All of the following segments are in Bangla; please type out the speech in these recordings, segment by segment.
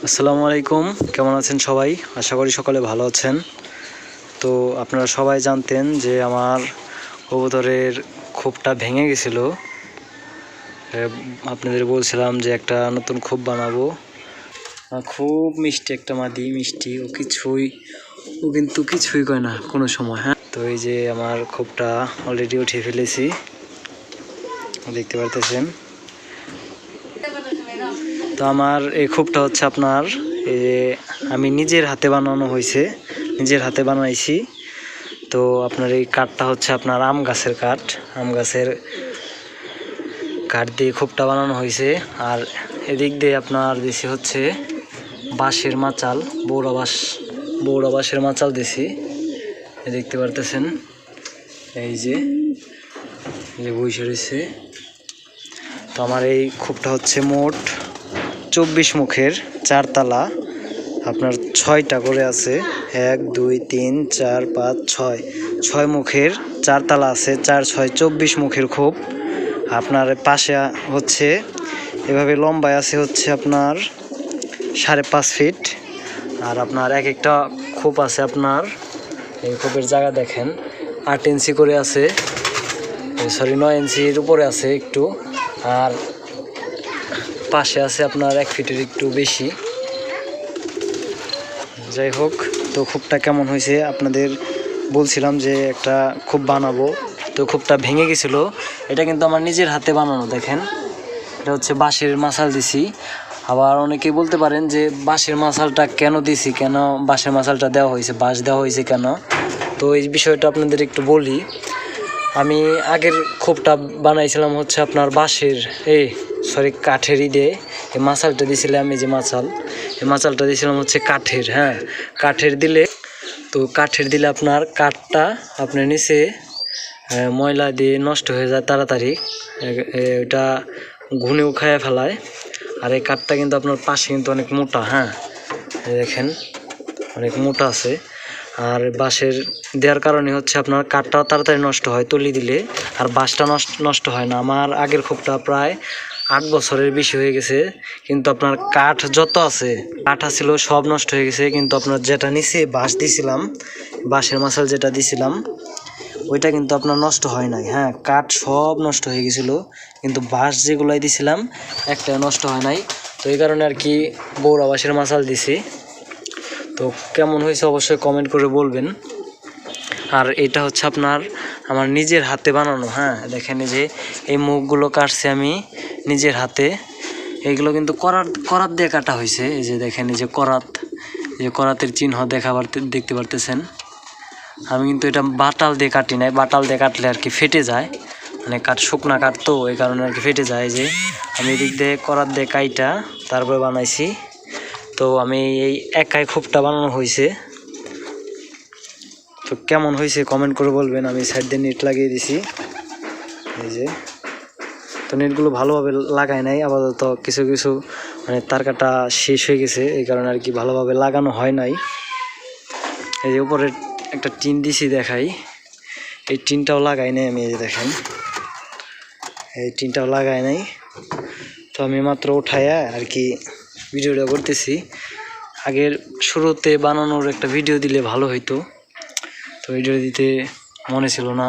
আসসালামু আলাইকুম, কেমন আছেন সবাই? আশা করি সকলে ভালো আছেন। তো আপনারা সবাই জানতেন যে আমার কবুতরের খোপটা ভেঙে গেছিল। আপনাদের বলছিলাম যে একটা নতুন খোপ বানাবো। খুব মিষ্টি একটা মাদি, মিষ্টি, ও কিন্তু কিছুই কয় না কোনো সময়। হ্যাঁ, তো এই যে আমার খোপটা অলরেডি উঠিয়ে ফেলেছি, দেখতে পারতেছেন। তো আমার এই খোপটা হচ্ছে আপনার আমি নিজের হাতে বানানো হয়েছে, নিজের হাতে বানাইছি। তো আপনার এই কাঠটা হচ্ছে আপনার আম গাছের কাঠ দিয়ে খোপটা বানানো হয়েছে। আর এদিক দিয়ে আপনার দিছি হচ্ছে বাঁশের মাচাল, বৌরা বাঁশের মাচাল দিছি, দেখতে পারতেছেন। এই যে বসে রয়েছে। তো আমার এই খোপটা হচ্ছে মোট 24 মুখের, 4 তালা, আপনার 6টা করে আছে। 1 2 3 4 5 6 মুখের 4 তালা আছে। 4 6 24 মুখের খোপ। আপনার পাশে হচ্ছে এভাবে লম্বায় আছে হচ্ছে আপনার 5.5 ফিট। আর আপনার এক একটা খোপ আছে আপনার, এই খোপের জায়গা দেখেন, 8 ইঞ্চি করে আছে, 9 ইঞ্চির উপরে আছে একটু। আর পাশে আছে আপনার 1 ফিটের একটু বেশি। যাই হোক, তো খোপটা কেমন হয়েছে আপনাদের বলছিলাম যে একটা খোপ বানাবো। তো খোপটা ভেঙে গেছিল। এটা কিন্তু আমার নিজের হাতে বানানো, দেখেন। এটা হচ্ছে বাঁশের মাচাল দিছি। আবার অনেকেই বলতে পারেন যে বাঁশের মাচালটা কেন দিছি, কেন বাঁশের মাচালটা দেওয়া হয়েছে, বাঁশ দেওয়া হয়েছে কেন। তো এই বিষয়টা আপনাদের একটু বলি। আমি আগের খোপটা বানাইছিলাম হচ্ছে আপনার বাঁশের কাঠের দিয়ে। এই মাচালটা দিয়েছিলাম, এই মাচালটা দিয়েছিলাম হচ্ছে কাঠের। হ্যাঁ, কাঠের দিলে আপনার কাঠটা আপনার নিচে ময়লা দিয়ে নষ্ট হয়ে যায় তাড়াতাড়ি, ওটা ঘুনেও খায় ফেলায়। আর এই কাঠটা কিন্তু আপনার পাশে কিন্তু অনেক মোটা। হ্যাঁ, দেখেন অনেক মোটা আছে। আর বাঁশের দেওয়ার কারণে হচ্ছে আপনার কাঠটা তাড়াতাড়ি নষ্ট হয় তলি দিলে, আর বাঁশটা নষ্ট হয় না। আমার আগের খোপটা প্রায় 8 বছরের বেশি হয়ে গেছে, কিন্তু আপনার কাঠ যত আছে, কাঠ ছিল সব নষ্ট হয়ে গেছে। কিন্তু আপনার যেটা নিচে বাঁশ দিছিলাম, বাঁশের মাচাল যেটা দিছিলাম, ওইটা কিন্তু আপনার নষ্ট হয় নাই। হ্যাঁ, কাঠ সব নষ্ট হয়ে গেছিলো, কিন্তু বাঁশ যেগুলাই দিছিলাম একটা নষ্ট হয় নাই। তো এই কারণে আর কি বৌরা বাঁশের মাচাল দিছি। তো কেমন হয়েছে অবশ্যই কমেন্ট করে বলবেন। আর এটা হচ্ছে আপনার আমার নিজের হাতে বানানো। হ্যাঁ, দেখেন যে এই মুখগুলো কাটছি আমি নিজের হাতে। এইগুলো কিন্তু করাত দিয়ে কাটা হয়েছে। এই যে দেখেন, এই যে করাতের চিহ্ন দেখতে পারতেছেন। আমি কিন্তু এটা বাটাল দিয়ে কাটি নাই। বাটাল দিয়ে কাটলে আর কি ফেটে যায়, মানে শুকনা কাঠ, তো এই কারণে আর কি ফেটে যায়। যে আমি এদিক দিয়ে করাত দিয়ে কাইটা তারপরে বানাইছি। তো আমি এই একাই খোপটা বানানো হয়েছে। তো কেমন হয়েছে কমেন্ট করে বলবেন। আমি সাইড দিয়ে নেট লাগিয়ে দিছি, এই যে। তো নেটগুলো ভালোভাবে লাগাই নাই আপাতত, কিছু মানে তার কাটা শেষ হয়ে গেছে, এই কারণে আর কি ভালোভাবে লাগানো হয় নাই। এই যে উপরে একটা টিন দিছি, দেখাই। এই টিনটাও লাগাই নাই আমি, এই যে দেখেন, এই টিনটাও লাগাই নাই। তো আমি মাত্র উঠায়া আর কি ভিডিওটা করতেছি। আগের শুরুতে বানানোর একটা ভিডিও দিলে ভালো হইতো, তো ভিডিও দিতে মনে ছিল না।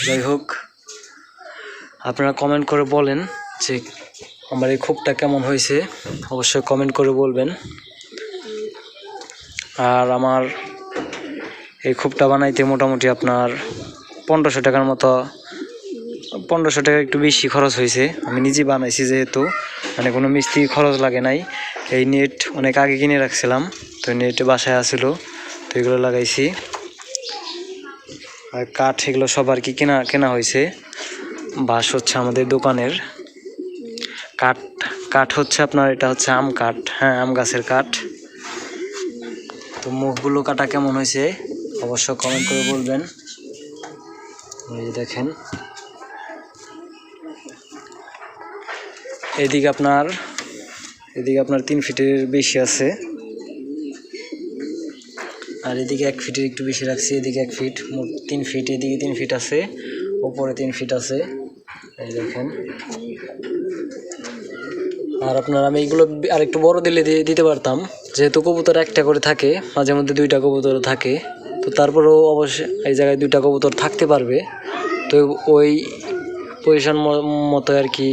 যাই হোক, আপনারা কমেন্ট করে বলেন যে আমার এই খোপটা কেমন হয়েছে, অবশ্যই কমেন্ট করে বলবেন। আর আমার এই খোপটা বানাইতে মোটামুটি আপনার 1500 টাকার মতো, 1500 টাকা একটু বেশি খরচ হয়েছে। আমি নিজে বানাইছি যেহেতু, মানে কোনো মিস্ত্রি খরচ লাগে নাই। এই নেট অনেক আগে কিনে রাখছিলাম, তো নেট বাসায় আসিল, তো এগুলো লাগাইছি। আর কাঠ এগুলো সব আর কি কেনা হয়েছে। বাঁশ হচ্ছে আমাদের দোকানের। কাঠ হচ্ছে আপনার, এটা হচ্ছে আম কাঠ। হ্যাঁ, আম গাছের কাঠ। তো মুখগুলো কাটা কেমন হয়েছে অবশ্য কমেন্ট করে বলবেন। এই যে দেখেন, এদিকে আপনার 3 ফিটের বেশি আছে, আর এদিকে 1 ফিটের একটু বেশি রাখছি। এদিকে 1 ফিট, মোট 3 ফিট। এদিকে 3 ফিট আছে, ওপরে 3 ফিট আছে। এই দেখেন, আর আপনার আমি এইগুলো আর একটু বড় দিলে দিতে পারতাম, যেহেতু কবুতর একটা করে থাকে, মাঝে মধ্যে 2টা কবুতর থাকে, তো তারপরেও অবশ্যই এই জায়গায় 2টা কবুতর থাকতে পারবে। তো ওই পজিশন মতো আর কি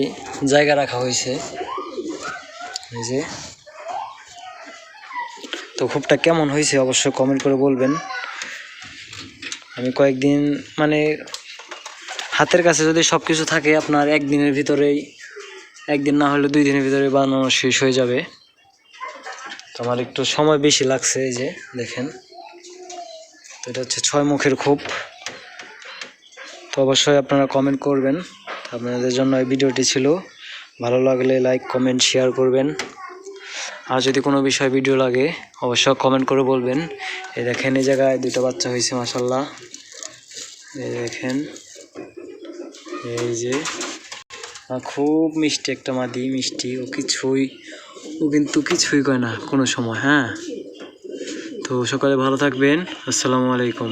জায়গা রাখা হয়েছে এই যে। তো খুবটা কেমন হয়েছে অবশ্যই কমেন্ট করে বলবেন। আমি কয়েকদিন মানে হাতের কাছে যদি সব কিছু থাকে আপনার একদিনের ভিতরেই, একদিন না হলে 2 দিনের ভিতরে বানানো শেষ হয়ে যাবে। তো আমার একটু সময় বেশি লাগছে এই যে দেখেন। তো এটা হচ্ছে 6 মুখের খোপ। তো অবশ্যই আপনারা কমেন্ট করবেন। আপনাদের জন্য এই ভিডিওটি ছিল। ভালো লাগলে লাইক কমেন্ট শেয়ার করবেন। আর যদি কোনো বিষয় ভিডিও লাগে অবশ্যই কমেন্ট করে বলবেন। এই দেখেন এই জায়গায় 2টা বাচ্চা হয়েছে মাশাআল্লাহ। এই দেখেন এই যে খুব মিষ্টি একটা মাদি, মিষ্টি, ও কিন্তু কিছুই কয় না কোনো সময়। হ্যাঁ, তো সকালে ভালো থাকবেন। আসসালামু আলাইকুম।